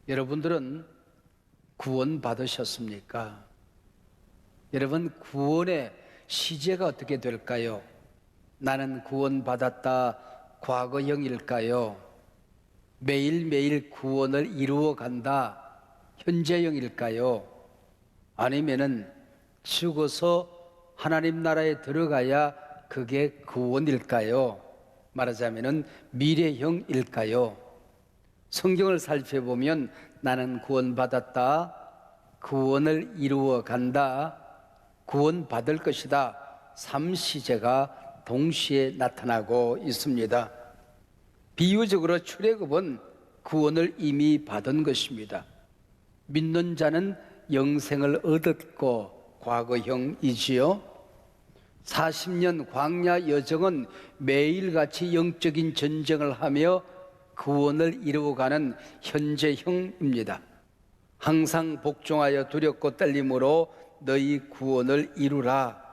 여러분들은 구원 받으셨습니까? 여러분, 구원의 시제가 어떻게 될까요? 나는 구원 받았다 과거형일까요? 매일매일 구원을 이루어 간다 현재형일까요? 아니면은 죽어서 하나님 나라에 들어가야 그게 구원일까요? 말하자면은 미래형일까요? 성경을 살펴보면 나는 구원받았다, 구원을 이루어 간다, 구원받을 것이다, 3시제가 동시에 나타나고 있습니다. 비유적으로 출애굽은 구원을 이미 받은 것입니다. 믿는 자는 영생을 얻었고 과거형이지요. 40년 광야 여정은 매일같이 영적인 전쟁을 하며 구원을 이루어가는 현재형입니다. 항상 복종하여 두렵고 떨림으로 너희 구원을 이루라.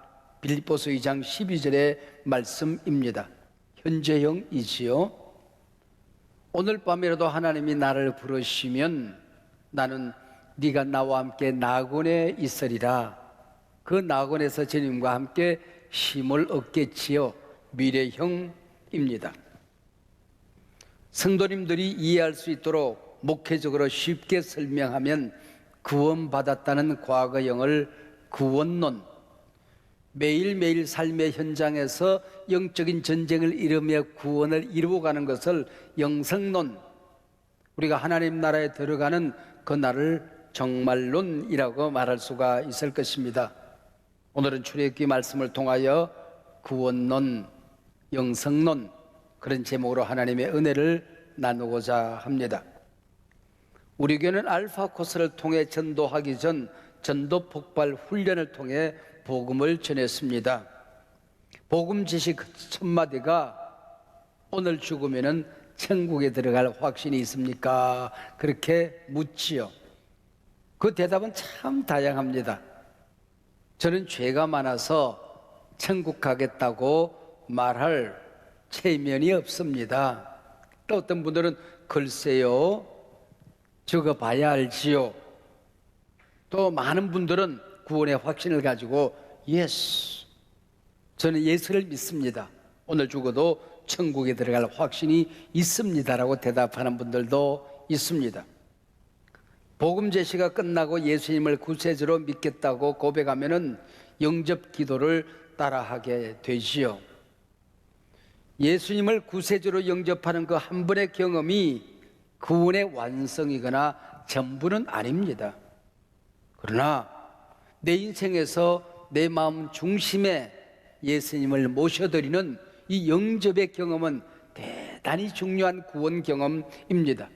빌립보서 2장 12절의 말씀입니다. 현재형이지요. 오늘 밤이라도 하나님이 나를 부르시면 나는 네가 나와 함께 나곤에 있으리라. 그 나곤에서 주님과 함께 힘을 얻겠지요. 미래형입니다. 성도님들이 이해할 수 있도록 목회적으로 쉽게 설명하면 구원받았다는 과거형을 구원론, 매일매일 삶의 현장에서 영적인 전쟁을 이루며 구원을 이루어가는 것을 영성론, 우리가 하나님 나라에 들어가는 그날을 정말론이라고 말할 수가 있을 것입니다. 오늘은 출애굽기 말씀을 통하여 구원론, 영성론, 그런 제목으로 하나님의 은혜를 나누고자 합니다. 우리 교회는 알파 코스를 통해 전도하기 전 전도 폭발 훈련을 통해 복음을 전했습니다. 복음 지식 1000마디가 오늘 죽으면은 천국에 들어갈 확신이 있습니까? 그렇게 묻지요. 그 대답은 참 다양합니다. 저는 죄가 많아서 천국 가겠다고 말할 체면이 없습니다. 또 어떤 분들은 글쎄요, 저거 봐야 알지요. 또 많은 분들은 구원의 확신을 가지고 예스, 저는 예수를 믿습니다. 오늘 죽어도 천국에 들어갈 확신이 있습니다라고 대답하는 분들도 있습니다. 복음 제시가 끝나고 예수님을 구세주로 믿겠다고 고백하면은 영접 기도를 따라하게 되지요. 예수님을 구세주로 영접하는 그 한 번의 경험이 구원의 완성이거나 전부는 아닙니다. 그러나 내 인생에서 내 마음 중심에 예수님을 모셔드리는 이 영접의 경험은 대단히 중요한 구원 경험입니다.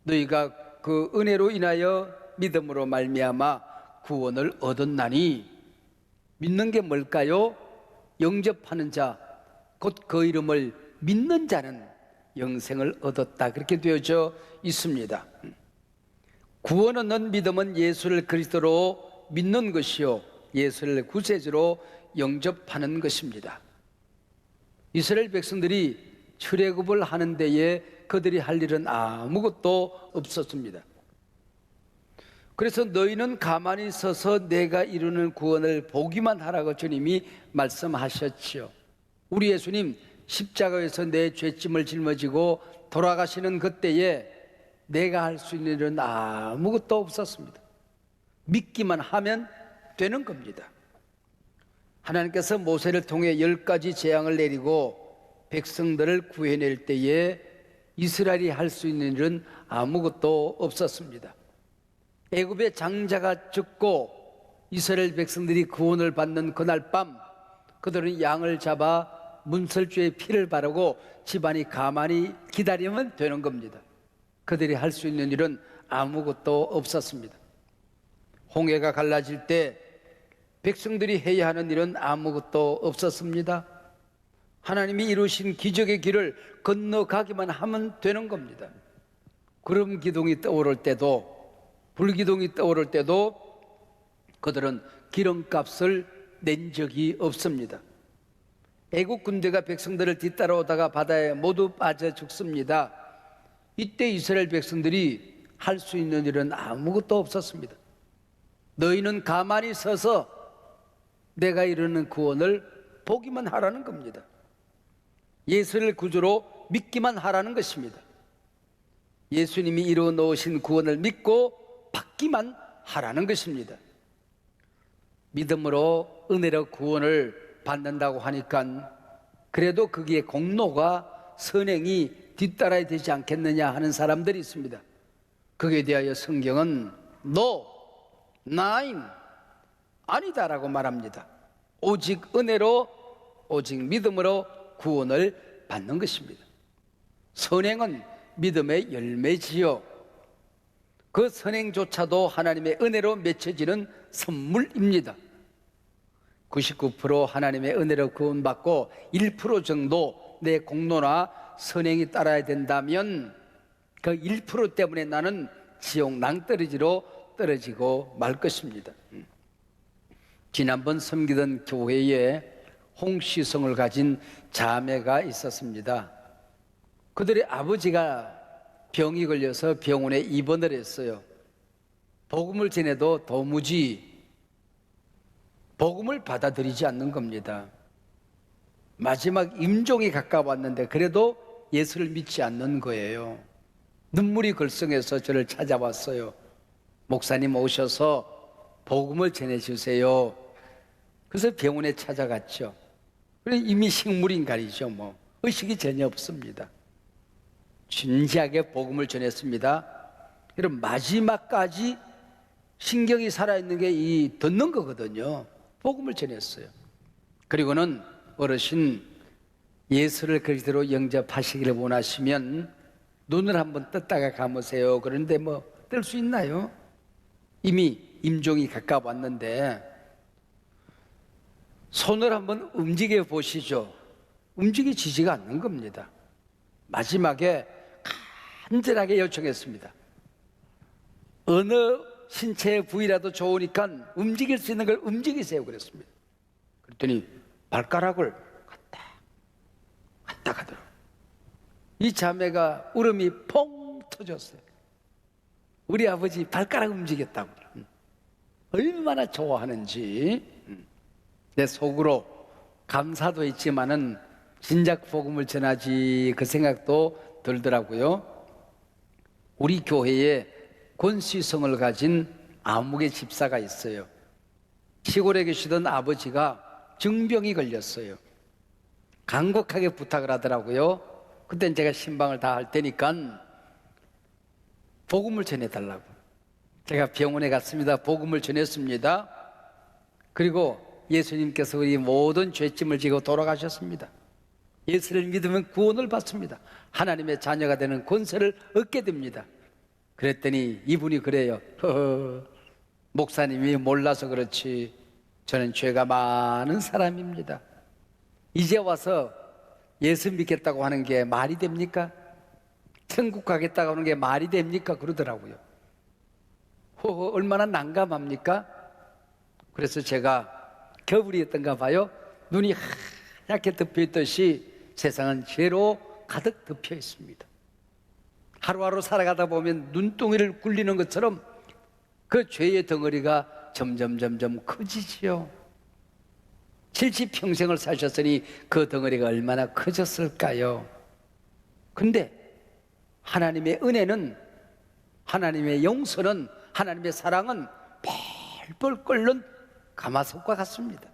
너희가 그 은혜로 인하여 믿음으로 말미암아 구원을 얻었나니, 믿는 게 뭘까요? 영접하는 자, 곧 그 이름을 믿는 자는 영생을 얻었다, 그렇게 되어져 있습니다. 구원 얻는 믿음은 예수를 그리스도로 믿는 것이요, 예수를 구세주로 영접하는 것입니다. 이스라엘 백성들이 출애굽을 하는 데에 그들이 할 일은 아무것도 없었습니다. 그래서 너희는 가만히 서서 내가 이루는 구원을 보기만 하라고 주님이 말씀하셨지요. 우리 예수님 십자가에서 내 죄짐을 짊어지고 돌아가시는 그때에 내가 할 수 있는 일은 아무것도 없었습니다. 믿기만 하면 되는 겁니다. 하나님께서 모세를 통해 10가지 재앙을 내리고 백성들을 구해낼 때에 이스라엘이 할 수 있는 일은 아무것도 없었습니다. 애굽의 장자가 죽고 이스라엘 백성들이 구원을 받는 그날 밤, 그들은 양을 잡아 문설주에 피를 바르고 집안이 가만히 기다리면 되는 겁니다. 그들이 할 수 있는 일은 아무것도 없었습니다. 홍해가 갈라질 때 백성들이 해야 하는 일은 아무것도 없었습니다. 하나님이 이루신 기적의 길을 건너가기만 하면 되는 겁니다. 구름 기둥이 떠오를 때도, 불기둥이 떠오를 때도 그들은 기름값을 낸 적이 없습니다. 애국 군대가 백성들을 뒤따라오다가 바다에 모두 빠져 죽습니다. 이때 이스라엘 백성들이 할 수 있는 일은 아무것도 없었습니다. 너희는 가만히 서서 내가 이루는 구원을 보기만 하라는 겁니다. 예수를 구주로 믿기만 하라는 것입니다. 예수님이 이루어 놓으신 구원을 믿고 받기만 하라는 것입니다. 믿음으로 은혜로 구원을 받는다고 하니까 그래도 거기에 공로가 선행이 뒤따라야 되지 않겠느냐 하는 사람들이 있습니다. 거기에 대하여 성경은 No, nine, 아니다라고 말합니다. 오직 은혜로, 오직 믿음으로 구원을 받는 것입니다. 선행은 믿음의 열매지요. 그 선행조차도 하나님의 은혜로 맺혀지는 선물입니다. 99% 하나님의 은혜로 구원받고 1% 정도 내 공로나 선행이 따라야 된다면 그 1% 때문에 나는 지옥 낭떠러지로 떨어지고 말 것입니다. 지난번 섬기던 교회에 홍시성을 가진 자매가 있었습니다. 그들의 아버지가 병이 걸려서 병원에 입원을 했어요. 복음을 전해도 도무지 복음을 받아들이지 않는 겁니다. 마지막 임종이 가까웠는데 그래도 예수를 믿지 않는 거예요. 눈물이 글썽해서 저를 찾아왔어요. 목사님 오셔서 복음을 전해주세요. 그래서 병원에 찾아갔죠. 이미 식물인간이죠. 뭐 의식이 전혀 없습니다. 진지하게 복음을 전했습니다. 그럼 마지막까지 신경이 살아있는 게 이 듣는 거거든요. 복음을 전했어요. 그리고는 어르신 예수를 그리스도로 영접하시기를 원하시면 눈을 한번 떴다가 감으세요. 그런데 뭐 뜰 수 있나요? 이미 임종이 가까웠는데 손을 한번 움직여 보시죠. 움직여지지가 않는 겁니다. 마지막에 간절하게 요청했습니다. 어느 신체의 부위라도 좋으니까 움직일 수 있는 걸 움직이세요 그랬습니다. 그랬더니 발가락을 갔다 가더라고요. 이 자매가 울음이 펑 터졌어요. 우리 아버지 발가락 움직였다고. 얼마나 좋아하는지. 내 속으로 감사도 있지만은 진작 복음을 전하지 그 생각도 들더라고요. 우리 교회에 권시성을 가진 아무개 집사가 있어요. 시골에 계시던 아버지가 증병이 걸렸어요. 간곡하게 부탁을 하더라고요. 그땐 제가 신방을 다 할 테니까 복음을 전해달라고. 제가 병원에 갔습니다. 복음을 전했습니다. 그리고 예수님께서 우리 모든 죄짐을 지고 돌아가셨습니다. 예수를 믿으면 구원을 받습니다. 하나님의 자녀가 되는 권세를 얻게 됩니다. 그랬더니 이분이 그래요. 목사님이 몰라서 그렇지 저는 죄가 많은 사람입니다. 이제 와서 예수 믿겠다고 하는 게 말이 됩니까? 천국 가겠다고 하는 게 말이 됩니까? 그러더라고요. 얼마나 난감합니까? 그래서 제가 겨울이었던가 봐요. 눈이 하얗게 덮여 있듯이 세상은 죄로 가득 덮여 있습니다. 하루하루 살아가다 보면 눈덩이를 굴리는 것처럼 그 죄의 덩어리가 점점 커지지요. 70평생을 사셨으니 그 덩어리가 얼마나 커졌을까요? 근데 하나님의 은혜는, 하나님의 용서는, 하나님의 사랑은 펄펄 끓는 가마솥과 같습니다.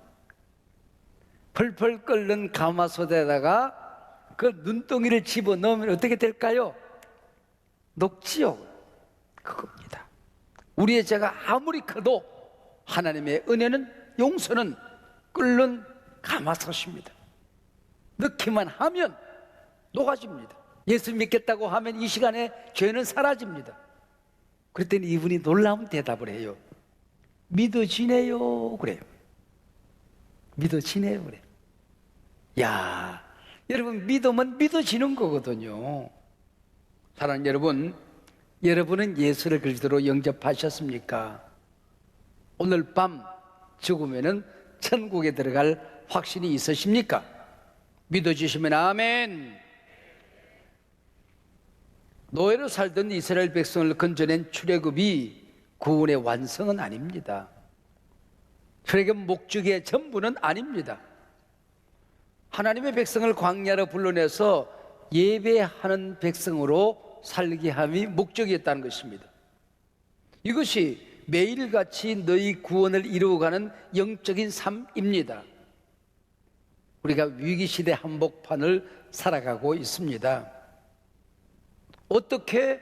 펄펄 끓는 가마솥에다가 그 눈덩이를 집어넣으면 어떻게 될까요? 녹지요. 그겁니다. 우리의 죄가 아무리 커도 하나님의 은혜는, 용서는 끓는 가마솥입니다. 넣기만 하면 녹아집니다. 예수 믿겠다고 하면 이 시간에 죄는 사라집니다. 그랬더니 이분이 놀라운 대답을 해요. 믿어지네요. 그래요. 믿어지네요. 그래요. 야, 여러분 믿으면 믿어지는 거거든요. 사랑하는 여러분, 여러분은 예수를 그리스도로 영접하셨습니까? 오늘 밤 죽으면은 천국에 들어갈 확신이 있으십니까? 믿어주시면 아멘. 노예로 살던 이스라엘 백성을 건져낸 출애굽이 구원의 완성은 아닙니다. 출애굽 목적의 전부는 아닙니다. 하나님의 백성을 광야로 불러내서 예배하는 백성으로 살게 함이 목적이었다는 것입니다. 이것이 매일같이 너희 구원을 이루어가는 영적인 삶입니다. 우리가 위기시대 한복판을 살아가고 있습니다. 어떻게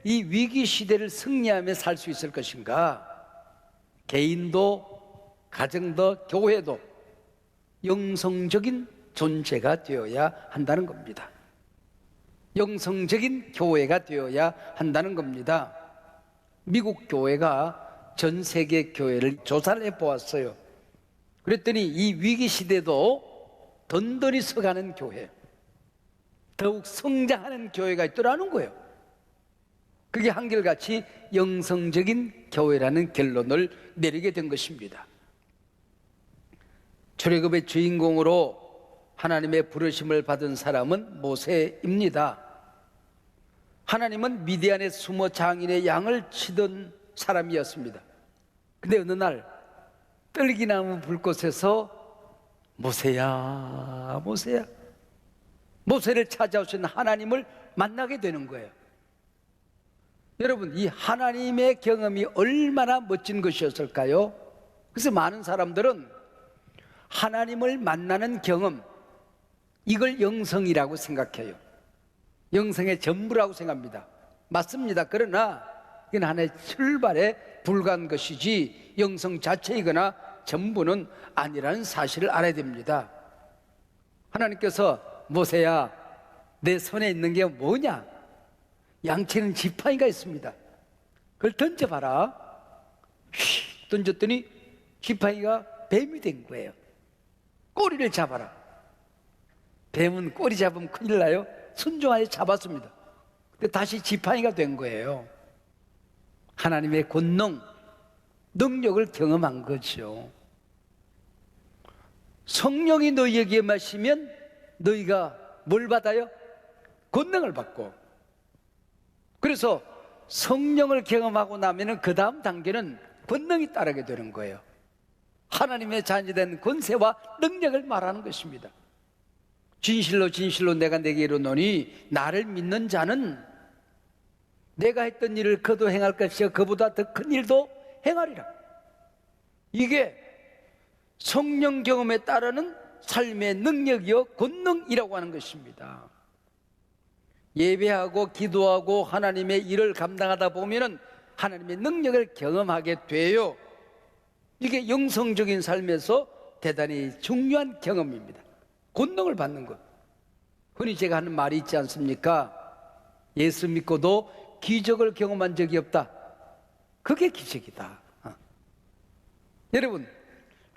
이 위기시대를 승리하며 살 수 있을 것인가? 개인도, 가정도, 교회도 영성적인 존재가 되어야 한다는 겁니다. 영성적인 교회가 되어야 한다는 겁니다. 미국 교회가 전 세계 교회를 조사를 해보았어요. 그랬더니 이 위기시대도 든든히 서가는 교회, 더욱 성장하는 교회가 있더라는 거예요. 그게 한결같이 영성적인 교회라는 결론을 내리게 된 것입니다. 출애굽의 주인공으로 하나님의 부르심을 받은 사람은 모세입니다. 하나님은 미디안에 숨어 장인의 양을 치던 사람이었습니다. 근데 어느 날 떨기나무 불꽃에서 모세야, 모세야, 모세를 찾아오신 하나님을 만나게 되는 거예요. 여러분, 이 하나님의 경험이 얼마나 멋진 것이었을까요? 그래서 많은 사람들은 하나님을 만나는 경험, 이걸 영성이라고 생각해요. 영성의 전부라고 생각합니다. 맞습니다. 그러나 이건 하나의 출발에 불과한 것이지 영성 자체이거나 전부는 아니라는 사실을 알아야 됩니다. 하나님께서 모세야, 내 손에 있는 게 뭐냐? 양치는 지팡이가 있습니다. 그걸 던져봐라. 휙 던졌더니 지팡이가 뱀이 된 거예요. 꼬리를 잡아라. 뱀은 꼬리 잡으면 큰일 나요. 순종하여 잡았습니다. 근데 다시 지팡이가 된 거예요. 하나님의 권능, 능력을 경험한 거죠. 성령이 너희에게 마시면 너희가 뭘 받아요? 권능을 받고. 그래서 성령을 경험하고 나면 그 다음 단계는 권능이 따르게 되는 거예요. 하나님의 자녀된 권세와 능력을 말하는 것입니다. 진실로 진실로 내가 내게 이르노니 나를 믿는 자는 내가 했던 일을 그도 행할 것이요 그보다 더 큰 일도 행하리라. 이게 성령 경험에 따르는 삶의 능력이요 권능이라고 하는 것입니다. 예배하고 기도하고 하나님의 일을 감당하다 보면은 하나님의 능력을 경험하게 돼요. 이게 영성적인 삶에서 대단히 중요한 경험입니다. 권능을 받는 것. 흔히 제가 하는 말이 있지 않습니까? 예수 믿고도 기적을 경험한 적이 없다. 그게 기적이다. 여러분,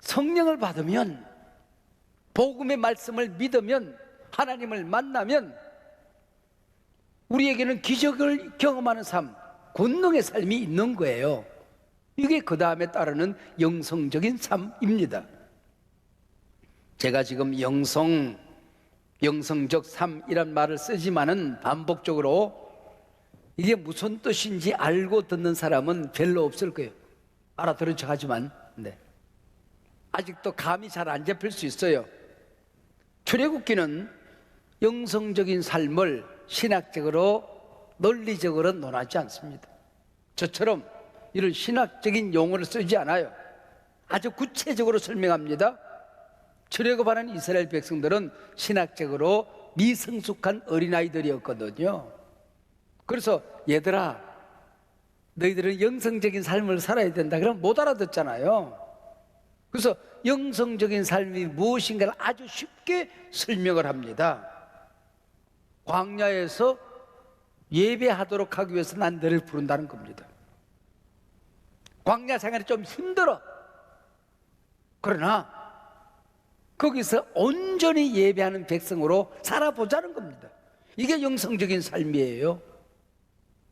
성령을 받으면, 복음의 말씀을 믿으면, 하나님을 만나면 우리에게는 기적을 경험하는 삶, 권능의 삶이 있는 거예요. 이게 그 다음에 따르는 영성적인 삶입니다. 제가 지금 영성적 삶이란 말을 쓰지만은 반복적으로 이게 무슨 뜻인지 알고 듣는 사람은 별로 없을 거예요. 알아들은 척 하지만 아직도 감이 잘 안 잡힐 수 있어요. 출애굽기는 영성적인 삶을 신학적으로 논리적으로 논하지 않습니다. 저처럼 이런 신학적인 용어를 쓰지 않아요. 아주 구체적으로 설명합니다. 출애굽하는 이스라엘 백성들은 신학적으로 미성숙한 어린아이들이었거든요. 그래서 얘들아, 너희들은 영성적인 삶을 살아야 된다 그러면 못 알아듣잖아요. 그래서 영성적인 삶이 무엇인가를 아주 쉽게 설명을 합니다. 광야에서 예배하도록 하기 위해서 난 너를 부른다는 겁니다. 광야 생활이 좀 힘들어. 그러나 거기서 온전히 예배하는 백성으로 살아보자는 겁니다. 이게 영성적인 삶이에요.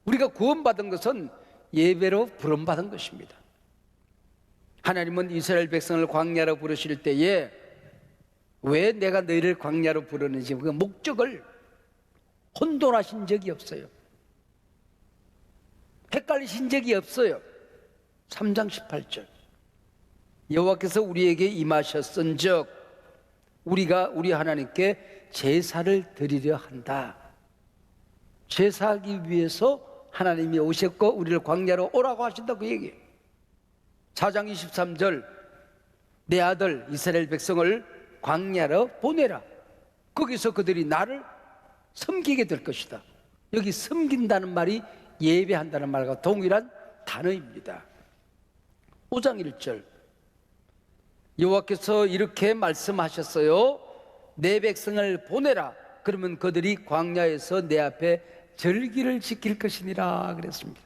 우리가 구원받은 것은 예배로 부름받은 것입니다. 하나님은 이스라엘 백성을 광야로 부르실 때에 왜 내가 너희를 광야로 부르는지 그 목적을 혼돈하신 적이 없어요. 헷갈리신 적이 없어요. 3장 18절. 여호와께서 우리에게 임하셨은즉 우리가 우리 하나님께 제사를 드리려 한다. 제사하기 위해서 하나님이 오셨고 우리를 광야로 오라고 하신다, 그 얘기예요. 4장 23절, 내 아들 이스라엘 백성을 광야로 보내라. 거기서 그들이 나를 섬기게 될 것이다. 여기 섬긴다는 말이 예배한다는 말과 동일한 단어입니다. 5장 1절, 여호와께서 이렇게 말씀하셨어요. 내 백성을 보내라. 그러면 그들이 광야에서 내 앞에 절기를 지킬 것이니라 그랬습니다.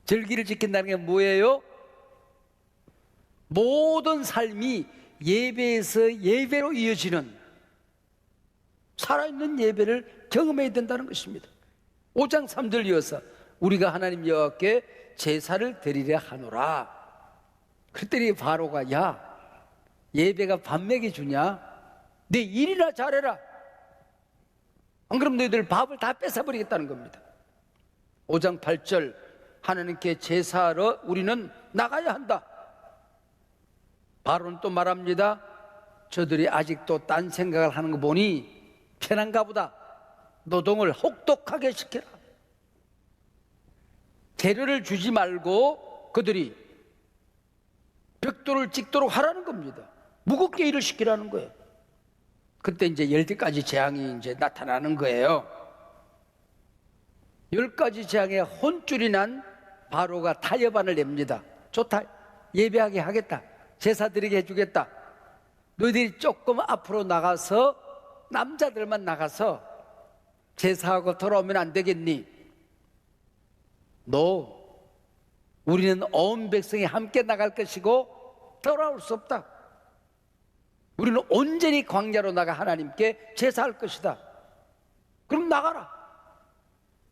절기를 지킨다는 게 뭐예요? 모든 삶이 예배에서 예배로 이어지는 살아있는 예배를 경험해야 된다는 것입니다. 5장 3절 이어서 우리가 하나님 여호와께 제사를 드리려 하노라. 그랬더니 바로가, 야, 예배가 밥 먹여주냐? 내 일이나 잘해라. 안 그러면 너희들 밥을 다 뺏어버리겠다는 겁니다. 5장 8절, 하나님께 제사하러 우리는 나가야 한다. 바로는 또 말합니다. 저들이 아직도 딴 생각을 하는 거 보니 편한가 보다. 노동을 혹독하게 시켜라. 재료를 주지 말고 그들이 벽돌을 찍도록 하라는 겁니다. 무겁게 일을 시키라는 거예요. 그때 이제 10가지 재앙이 이제 나타나는 거예요. 10가지 재앙에 혼쭐이 난 바로가 타협안을 냅니다. 좋다, 예배하게 하겠다, 제사 드리게 해주겠다. 너희들이 조금 앞으로 나가서, 남자들만 나가서 제사하고 돌아오면 안 되겠니? 우리는 온 백성이 함께 나갈 것이고 돌아올 수 없다. 우리는 온전히 광야로 나가 하나님께 제사할 것이다. 그럼 나가라.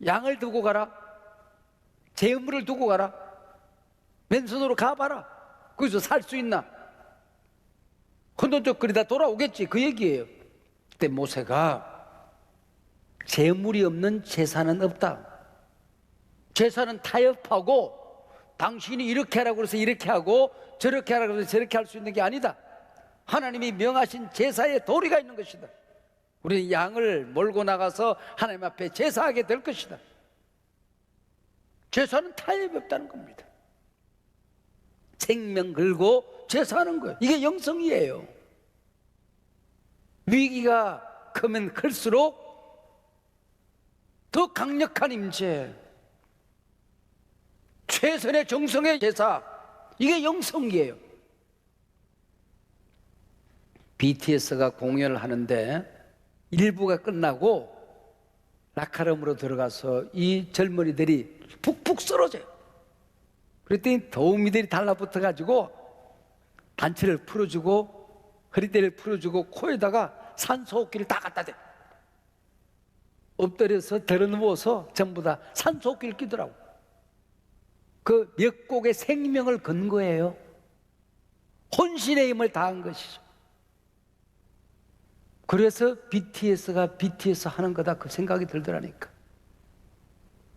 양을 두고 가라. 제물을 두고 가라. 맨손으로 가봐라. 거기서 살 수 있나? 혼돈적거리다 돌아오겠지, 그 얘기예요. 그때 모세가 제물이 없는 제사는 없다. 제사는 타협하고 당신이 이렇게 하라고 해서 이렇게 하고 저렇게 하라고 해서 저렇게 할 수 있는 게 아니다. 하나님이 명하신 제사에 도리가 있는 것이다. 우리는 양을 몰고 나가서 하나님 앞에 제사하게 될 것이다. 제사는 타협이 없다는 겁니다. 생명 걸고 제사하는 거예요. 이게 영성이에요. 위기가 크면 클수록 더 강력한 임재, 최선의 정성의 제사, 이게 영성이에요. BTS가 공연을 하는데 일부가 끝나고 라카룸으로 들어가서 이 젊은이들이 푹푹 쓰러져요. 그랬더니 도우미들이 달라붙어 가지고 단추를 풀어주고 허리띠를 풀어주고 코에다가 산소호흡기를 다 갖다 대. 엎드려서 들어누워서 전부 다 산소호흡기를 끼더라고. 그 몇 곡의 생명을 건 거예요. 혼신의 힘을 다한 것이죠. 그래서 BTS가 BTS 하는 거다, 그 생각이 들더라니까.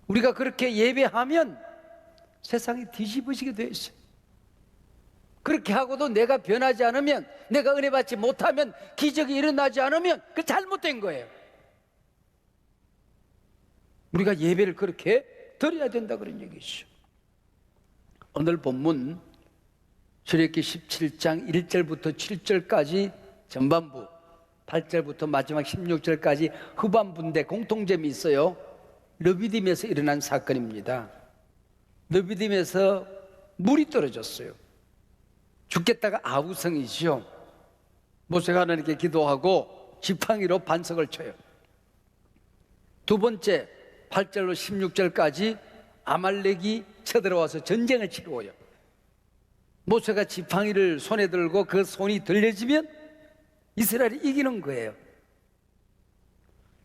우리가 그렇게 예배하면 세상이 뒤집어지게 돼 있어요. 그렇게 하고도 내가 변하지 않으면, 내가 은혜 받지 못하면, 기적이 일어나지 않으면 그 잘못된 거예요. 우리가 예배를 그렇게 드려야 된다, 그런 얘기죠. 오늘 본문 출애굽기 17장 1절부터 7절까지 전반부, 8절부터 마지막 16절까지 후반부인데 공통점이 있어요. 르비딤에서 일어난 사건입니다. 르비딤에서 물이 떨어졌어요. 죽겠다가 아우성이죠. 모세가 하나님께 기도하고 지팡이로 반석을 쳐요. 두 번째 8절로 16절까지 아말렉이 쳐들어와서 전쟁을 치루어요. 모세가 지팡이를 손에 들고 그 손이 들려지면 이스라엘이 이기는 거예요.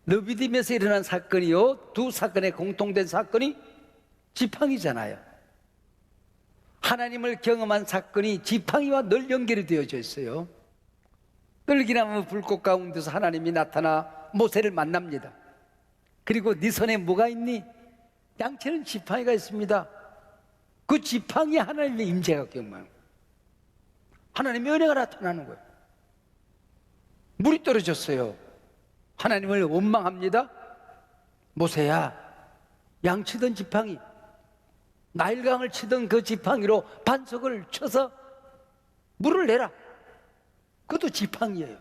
르비딤에서 일어난 사건이요, 두 사건의 공통된 사건이 지팡이잖아요. 하나님을 경험한 사건이 지팡이와 늘 연결이 되어져 있어요. 떨기나무 불꽃 가운데서 하나님이 나타나 모세를 만납니다. 그리고 네 손에 뭐가 있니? 양치는 지팡이가 있습니다. 그 지팡이에 하나님의 임재가 경험하는 거예요. 하나님의 은혜가 나타나는 거예요. 물이 떨어졌어요. 하나님을 원망합니다. 모세야, 양치던 지팡이, 나일강을 치던 그 지팡이로 반석을 쳐서 물을 내라. 그것도 지팡이예요.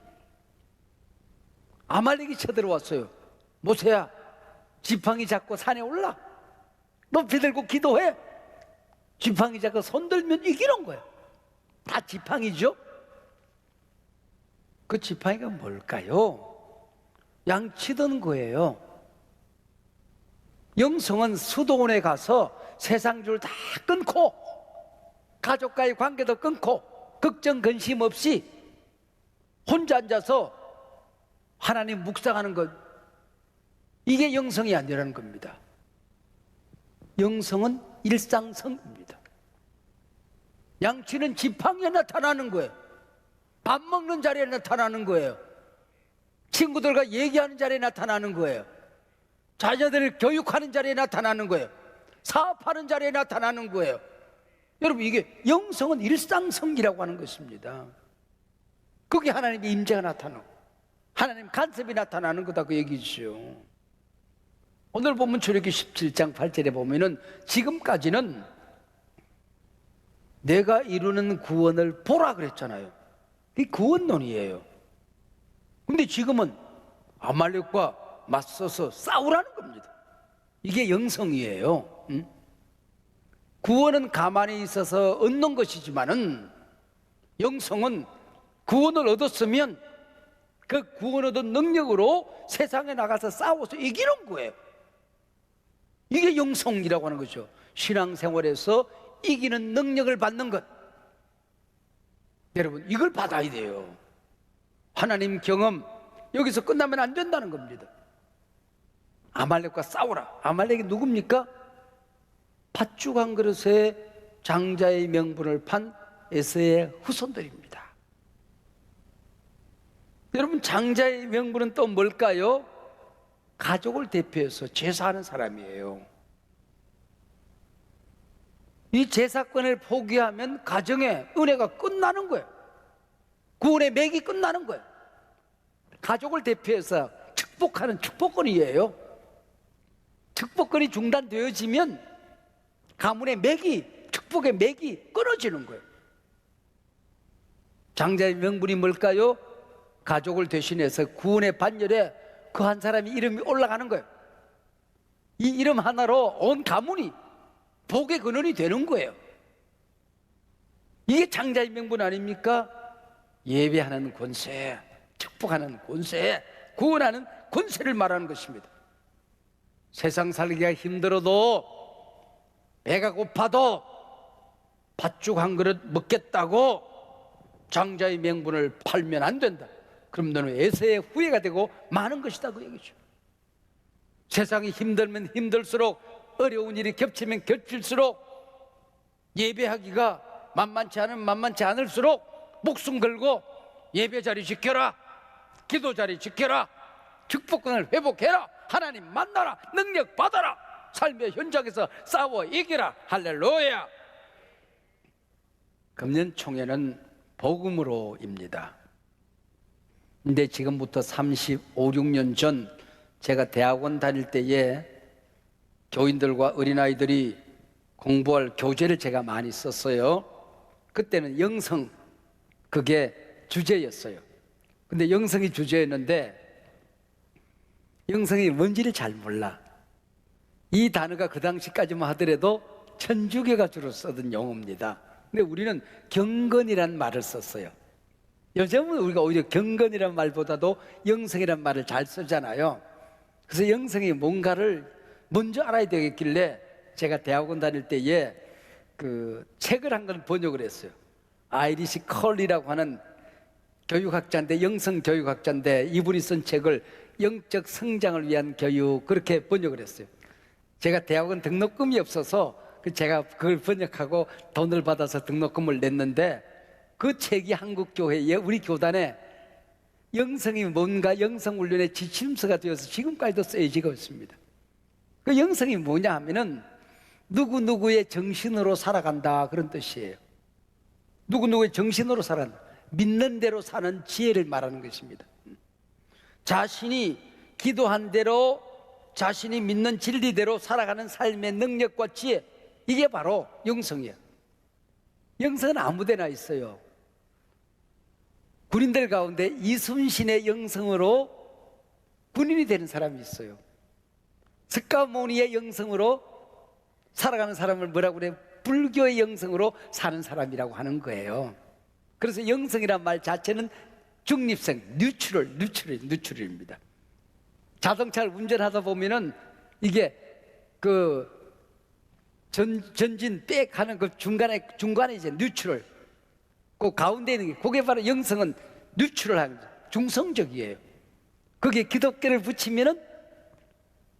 아말렉이 쳐들어왔어요. 모세야, 지팡이 잡고 산에 올라. 높이 들고 기도해. 지팡이 잡고 손 들면 이기는 거예요. 다 지팡이죠. 그 지팡이가 뭘까요? 양치던 거예요. 영성은 수도원에 가서 세상 줄 다 끊고 가족과의 관계도 끊고 걱정 근심 없이 혼자 앉아서 하나님 묵상하는 것, 이게 영성이 아니라는 겁니다. 영성은 일상성입니다. 양치는 지팡이에 나타나는 거예요. 밥 먹는 자리에 나타나는 거예요. 친구들과 얘기하는 자리에 나타나는 거예요. 자녀들을 교육하는 자리에 나타나는 거예요. 사업하는 자리에 나타나는 거예요. 여러분, 이게 영성은 일상성이라고 하는 것입니다. 그게 하나님의 임재가 나타나고 하나님 간섭이 나타나는 거다, 그 얘기죠. 오늘 보면 출애굽기 17장 8절에 보면은 지금까지는 내가 이루는 구원을 보라 그랬잖아요. 이 구원론이에요. 근데 지금은 아말렉과 맞서서 싸우라는 겁니다. 이게 영성이에요. 구원은 가만히 있어서 얻는 것이지만은 영성은 구원을 얻었으면 그 구원 얻은 능력으로 세상에 나가서 싸워서 이기는 거예요. 이게 영성이라고 하는 거죠. 신앙생활에서 이기는 능력을 받는 것. 여러분, 이걸 받아야 돼요. 하나님 경험, 여기서 끝나면 안 된다는 겁니다. 아말렉과 싸우라. 아말렉이 누굽니까? 팥죽 한 그릇에 장자의 명분을 판 에서의 후손들입니다. 여러분, 장자의 명분은 또 뭘까요? 가족을 대표해서 제사하는 사람이에요. 이 제사권을 포기하면 가정의 은혜가 끝나는 거예요. 구원의 맥이 끝나는 거예요. 가족을 대표해서 축복하는 축복권이에요. 축복권이 중단되어지면 가문의 맥이, 축복의 맥이 끊어지는 거예요. 장자의 명분이 뭘까요? 가족을 대신해서 구원의 반열에 그 한 사람의 이름이 올라가는 거예요. 이 이름 하나로 온 가문이 복의 근원이 되는 거예요. 이게 장자의 명분 아닙니까? 예배하는 권세, 축복하는 권세, 구원하는 권세를 말하는 것입니다. 세상 살기가 힘들어도, 배가 고파도 팥죽 한 그릇 먹겠다고 장자의 명분을 팔면 안 된다. 그럼 너는 에서의 후회가 되고 많은 것이다, 그 얘기죠. 세상이 힘들면 힘들수록, 어려운 일이 겹치면 겹칠수록, 예배하기가 만만치 않을수록 목숨 걸고 예배 자리 지켜라, 기도 자리 지켜라, 축복권을 회복해라, 하나님 만나라, 능력 받아라, 삶의 현장에서 싸워 이기라. 할렐루야. 금년 총회는 복음으로입니다. 근데 지금부터 35, 6년 전 제가 대학원 다닐 때에 교인들과 어린아이들이 공부할 교재를 제가 많이 썼어요. 그때는 영성, 그게 주제였어요. 근데 영성이 주제였는데 영성이 뭔지를 잘 몰라. 이 단어가 그 당시까지만 하더라도 천주교가 주로 쓰던 용어입니다. 근데 우리는 경건이라는 말을 썼어요. 요즘은 우리가 오히려 경건이라는 말보다도 영성이라는 말을 잘 쓰잖아요. 그래서 영성이 뭔가를 먼저 알아야 되겠길래 제가 대학원 다닐 때에 그 책을 한 권 번역을 했어요. 아이리시 컬리라고 하는 교육학자인데, 영성 교육학자인데, 이분이 쓴 책을 영적 성장을 위한 교육, 그렇게 번역을 했어요. 제가 대학원 등록금이 없어서 제가 그걸 번역하고 돈을 받아서 등록금을 냈는데, 그 책이 한국교회에, 우리 교단에 영성이 뭔가 영성훈련의 지침서가 되어서 지금까지도 쓰여지고 있습니다. 그 영성이 뭐냐 하면은 누구누구의 정신으로 살아간다, 그런 뜻이에요. 누구누구의 정신으로 살아간다, 믿는 대로 사는 지혜를 말하는 것입니다. 자신이 기도한 대로, 자신이 믿는 진리대로 살아가는 삶의 능력과 지혜, 이게 바로 영성이에요. 영성은 아무데나 있어요. 군인들 가운데 이순신의 영성으로 군인이 되는 사람이 있어요. 스카모니의 영성으로 살아가는 사람을 뭐라고 그래요? 불교의 영성으로 사는 사람이라고 하는 거예요. 그래서 영성이란 말 자체는 중립성, 뉴트럴입니다. 자동차를 운전하다 보면은 이게 그 전진 백 하는 그 중간에 이제 뉴트럴, 그 가운데 있는 게, 그게 바로 영성은 뉴트럴한 거죠. 중성적이에요. 거기에 기독교를 붙이면은,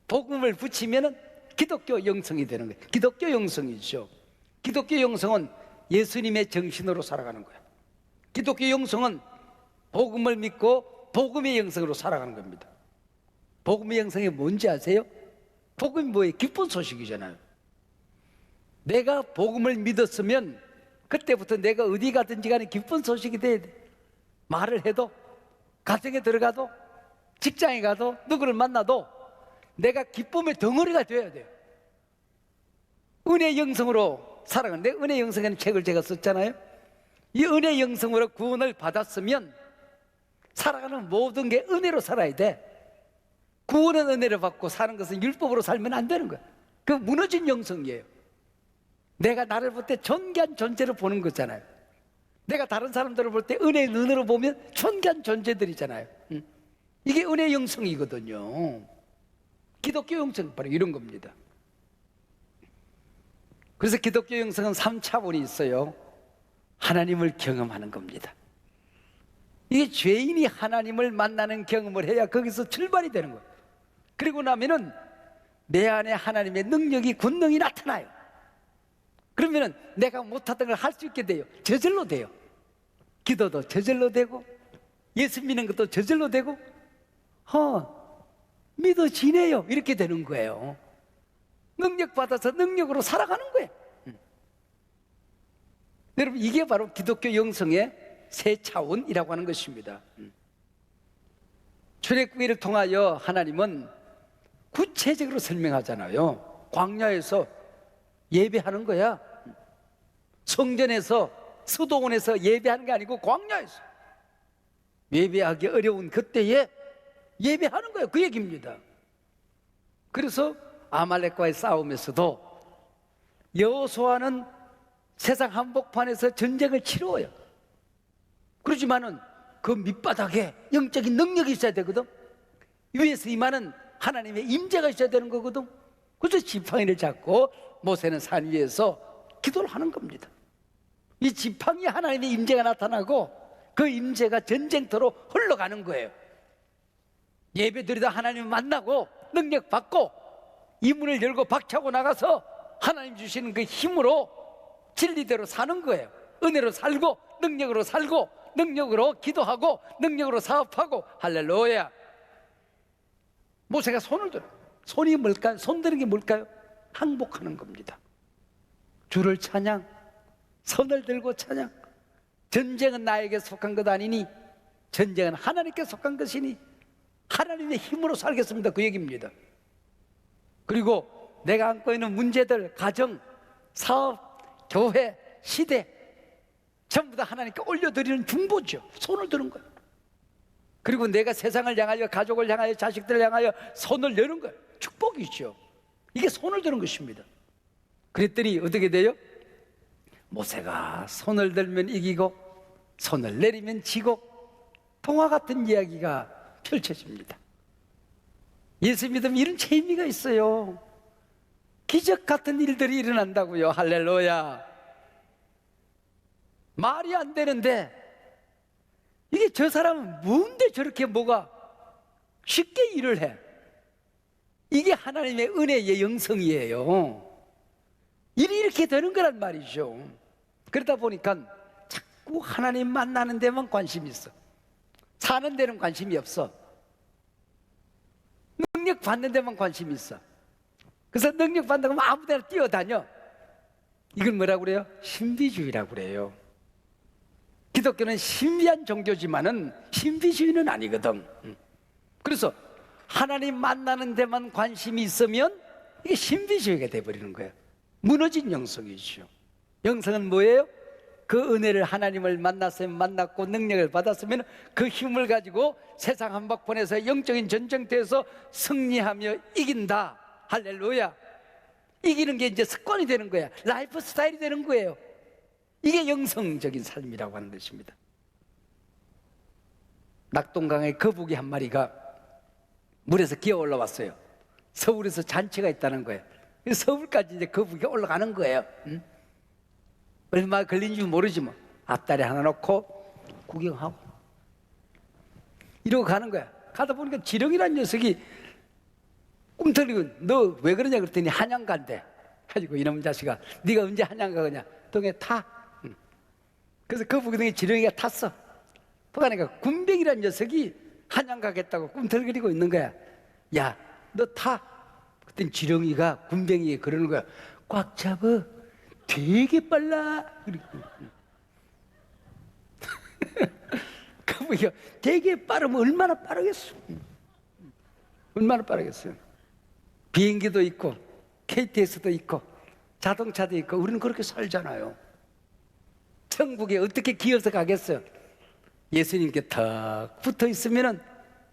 복음을 붙이면은 기독교 영성이 되는 거예요. 기독교 영성이죠. 기독교 영성은 예수님의 정신으로 살아가는 거예요. 기독교 영성은 복음을 믿고 복음의 영성으로 살아가는 겁니다. 복음의 영성이 뭔지 아세요? 복음이 뭐예요? 기쁜 소식이잖아요. 내가 복음을 믿었으면 그때부터 내가 어디 가든지 간에 기쁜 소식이 돼야 돼. 말을 해도, 가정에 들어가도, 직장에 가도, 누구를 만나도 내가 기쁨의 덩어리가 돼야 돼요. 은혜 영성으로 살아가는데, 은혜 영성이라는 책을 제가 썼잖아요. 이 은혜 영성으로 구원을 받았으면 살아가는 모든 게 은혜로 살아야 돼. 구원은 은혜를 받고 사는 것은 율법으로 살면 안 되는 거야. 그 무너진 영성이에요. 내가 나를 볼 때 존귀한 존재로 보는 거잖아요. 내가 다른 사람들을 볼 때 은혜의 눈으로 보면 존귀한 존재들이잖아요. 이게 은혜 영성이거든요. 기독교 영성, 바로 이런 겁니다. 그래서 기독교 영성은 3차원이 있어요. 하나님을 경험하는 겁니다. 이게 죄인이 하나님을 만나는 경험을 해야 거기서 출발이 되는 거예요. 그리고 나면은 내 안에 하나님의 능력이, 권능이 나타나요. 그러면은 내가 못하던 걸 할 수 있게 돼요. 저절로 돼요. 기도도 저절로 되고, 예수 믿는 것도 저절로 되고, 믿어지네요. 이렇게 되는 거예요. 능력 받아서 능력으로 살아가는 거예요. 여러분, 이게 바로 기독교 영성의 세 차원이라고 하는 것입니다. 출애굽기를 통하여 하나님은 구체적으로 설명하잖아요. 광야에서 예배하는 거야. 성전에서, 수도원에서 예배하는 게 아니고 광야에서 예배하기 어려운 그때에 예배하는 거예요. 그 얘기입니다. 그래서 아말렉과의 싸움에서도 여호수아는 세상 한복판에서 전쟁을 치루어요. 그렇지만은 그 밑바닥에 영적인 능력이 있어야 되거든. 위에서 임하는 하나님의 임재가 있어야 되는 거거든. 그래서 지팡이를 잡고 모세는 산 위에서 기도를 하는 겁니다. 이 지팡이에 하나님의 임재가 나타나고 그 임재가 전쟁터로 흘러가는 거예요. 예배드리다 하나님을 만나고 능력 받고 이문을 열고 박차고 나가서 하나님 주시는 그 힘으로 진리대로 사는 거예요. 은혜로 살고, 능력으로 살고, 능력으로 기도하고, 능력으로 사업하고. 할렐루야. 모세가 손을 들어. 손이 뭘까요? 손 드는 게 뭘까요? 항복하는 겁니다. 주를 찬양, 손을 들고 찬양. 전쟁은 나에게 속한 것 아니니 전쟁은 하나님께 속한 것이니 하나님의 힘으로 살겠습니다. 그 얘기입니다. 그리고 내가 안고 있는 문제들, 가정, 사업, 교회, 시대 전부 다 하나님께 올려드리는 중보죠. 손을 드는 거예요. 그리고 내가 세상을 향하여, 가족을 향하여, 자식들을 향하여 손을 여는 거예요. 축복이죠. 이게 손을 드는 것입니다. 그랬더니 어떻게 돼요? 모세가 손을 들면 이기고 손을 내리면 지고, 동화 같은 이야기가 펼쳐집니다. 예수 믿으면 이런 재미가 있어요. 기적 같은 일들이 일어난다고요. 할렐루야. 말이 안 되는데 이게 저 사람은 뭔데 저렇게 뭐가 쉽게 일을 해. 이게 하나님의 은혜의 영성이에요. 일이 이렇게 되는 거란 말이죠. 그러다 보니까 자꾸 하나님 만나는 데만 관심이 있어. 사는 데는 관심이 없어. 능력 받는 데만 관심이 있어. 그래서 능력 받는다고 하면 아무 데나 뛰어다녀. 이걸 뭐라고 그래요? 신비주의라고 그래요. 기독교는 신비한 종교지만은 신비주의는 아니거든. 그래서 하나님 만나는 데만 관심이 있으면 이게 신비주의가 돼버리는 거예요. 무너진 영성이죠. 영성은 뭐예요? 그 은혜를 하나님을 만났으면 만났고 능력을 받았으면 그 힘을 가지고 세상 한바퀴에서 영적인 전쟁터에서 승리하며 이긴다. 할렐루야. 이기는 게 이제 습관이 되는 거야. 라이프 스타일이 되는 거예요. 이게 영성적인 삶이라고 하는 것입니다. 낙동강에 거북이 한 마리가 물에서 기어 올라왔어요. 서울에서 잔치가 있다는 거예요. 서울까지 이제 거북이가 올라가는 거예요. 얼마 걸린지 모르지 뭐. 앞다리 하나 놓고 구경하고 이러고 가는 거야. 가다 보니까 지렁이라는 녀석이 꿈틀리고 너 왜 그러냐 그랬더니 한양 간대. 가지고 이놈 자식아 네가 언제 한양 가느냐. 등에 타. 그래서 거북이 등에 지렁이가 탔어. 그러니까 군뱅이라는 녀석이 한양 가겠다고 꿈틀거리고 있는 거야. 야, 너 타. 그랬더니 지렁이가 군뱅이에 그러는 거야. 꽉 잡아. 되게 빨라. 거북이가 되게 빠르면 얼마나 빠르겠어. 얼마나 빠르겠어요. 비행기도 있고 KTX도 있고 자동차도 있고 우리는 그렇게 살잖아요. 천국에 어떻게 기어서 가겠어요? 예수님께 탁 붙어 있으면은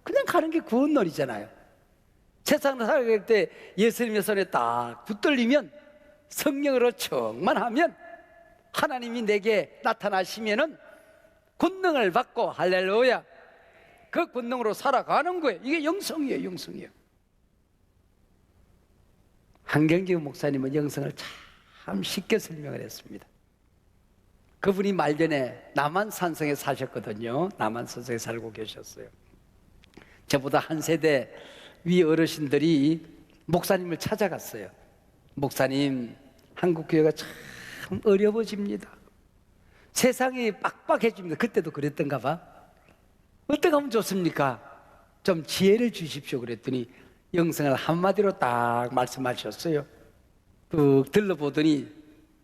그냥 가는 게 구원놀이잖아요. 세상을 살아갈 때 예수님의 손에 딱 붙들리면 성령으로 충만하면 하나님이 내게 나타나시면은 권능을 받고 할렐루야 그 권능으로 살아가는 거예요. 이게 영성이에요. 영성이에요. 한경직 목사님은 영성을 참 쉽게 설명을 했습니다. 그분이 말년에 남한산성에 사셨거든요. 남한산성에 살고 계셨어요. 저보다 한 세대 위 어르신들이 목사님을 찾아갔어요. 목사님, 한국교회가 참 어려워집니다. 세상이 빡빡해집니다. 그때도 그랬던가 봐. 어떻게 하면 좋습니까? 좀 지혜를 주십시오. 그랬더니 영성을 한마디로 딱 말씀하셨어요. 뚝 들러보더니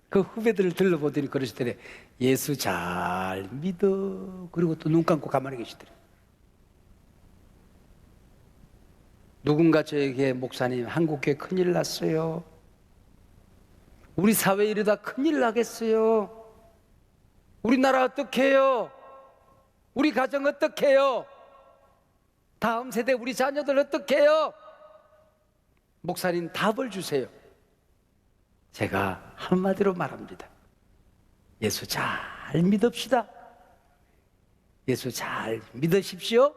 그 후배들을 들러보더니 그러시더래. 예수 잘 믿어. 그리고 또 눈 감고 가만히 계시더래. 누군가 저에게 목사님 한국교회 큰일 났어요. 우리 사회 이러다 큰일 나겠어요. 우리나라 어떻게 해요? 우리 가정 어떻게 해요? 다음 세대 우리 자녀들 어떻게 해요? 목사님 답을 주세요. 제가 한마디로 말합니다. 예수 잘 믿읍시다. 예수 잘 믿으십시오.